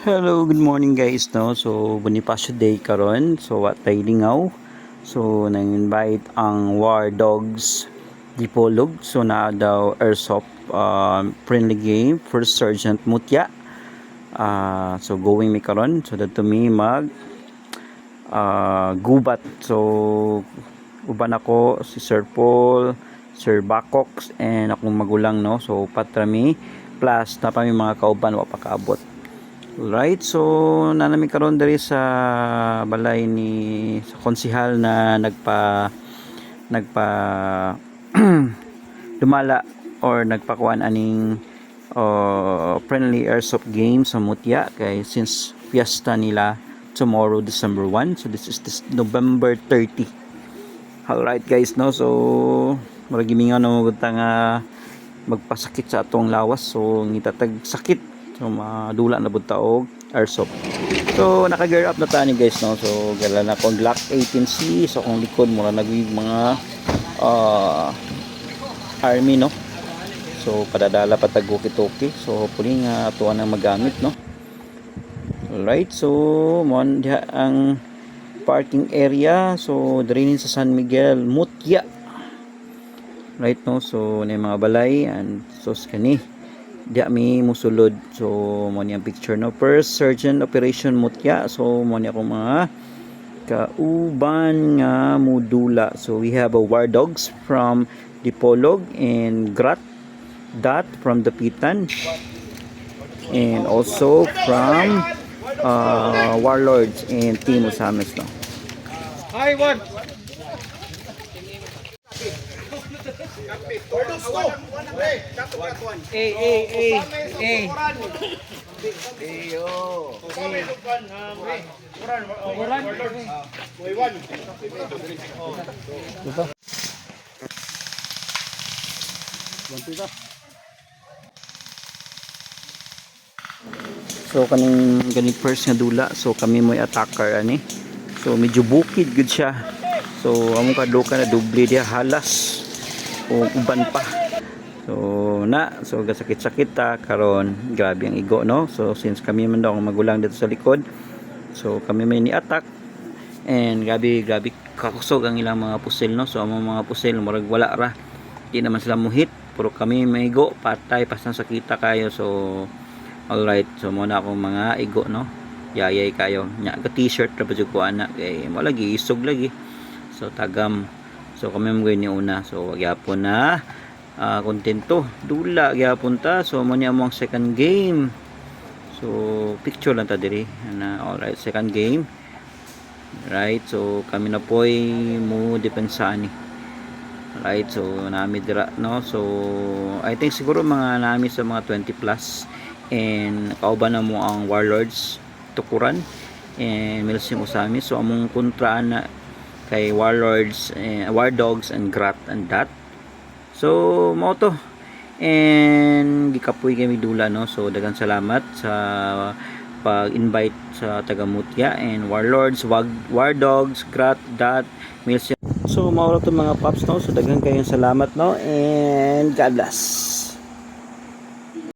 Hello, good morning guys, no. So Bonifacio Day karon. So what tayo lingaw. So nang-invite ang War Dogs Dipolog. So na daw airsoft friendly game First Sergeant Mutya. So going mi karon so that to me mag gubat. So uban ako si Sir Paul, Sir Bacox and akong magulang, no. So patrami plus na pa mi mga kauban wa pa kaabot. Right, so nanami karon diri sa balay ni sa konsehal na nagpa dumala or nagpakuan aning friendly airsoft game sa Mutya kay since fiesta nila tomorrow December 1, so this November 30. Alright guys, no, so murag gimingaw na mo nga magpasakit sa atong lawas, so ngitatag sakit. So madula na bud ta og airsoft. So naka-gear up na ta ni guys, no. So gala na akong Glock 18C. So kung likod mura nagwig mga army, no. So padadala patag walkie-talkie. So hopefully nga tuwa nang magamit, no. Alright, so mo diha ang parking area. So diri sa San Miguel, Mutya. Right, no. So na mga balay and so kani diya mi musulod. So mo ni ang picture, no. First Sergeant Operation Mutya. So mo ni ako mga kauban nga modula. So we have a War Dogs from Dipolog and Dot from Dapitan, and also from Warlords and Team Usames, no. Hi, one. So kaning first nga dula, so kami mo'y attacker ani. So medyo bukid gud siya. So among kaduka na doble dia halas o uban pa. So gasakit-sakit ta karon, grabe ang igo, no. So since kami man daw ang magulang dito sa likod, so kami may ni-attack and grabe kakusog ang ilang mga pusil, no. So among mga pusil murag wala ra. Di naman sila muhit, pero kami may igo patay pas nang sakita kayo. So alright, so muna akong mga igo, no. Yayay kayo nya ka t-shirt ra pa jud ko ana kay mo lagi isog lagi. So tagam. So kami mo ni una, so gyapon na kontento dula gyapon ta. So mo ni among second game. So picture lang ta diri na. Alright, second game. Right, so kami na poy mo depensa ni. Right, so nami dira, no. So I think siguro mga nami sa mga 20 plus, and kauban na mo ang Warlords tukuran and Milsim Usami. So among kontra na kay Warlords, War Dogs and Grat and Dot. So mo to, and gikapoy kami dula, no. So daghang salamat sa pag-invite sa taga Mutya and Warlords, War Dogs, Grat, Dot, Milsim. So mao to mga paps, no. So daghang kayong salamat, no, and God bless.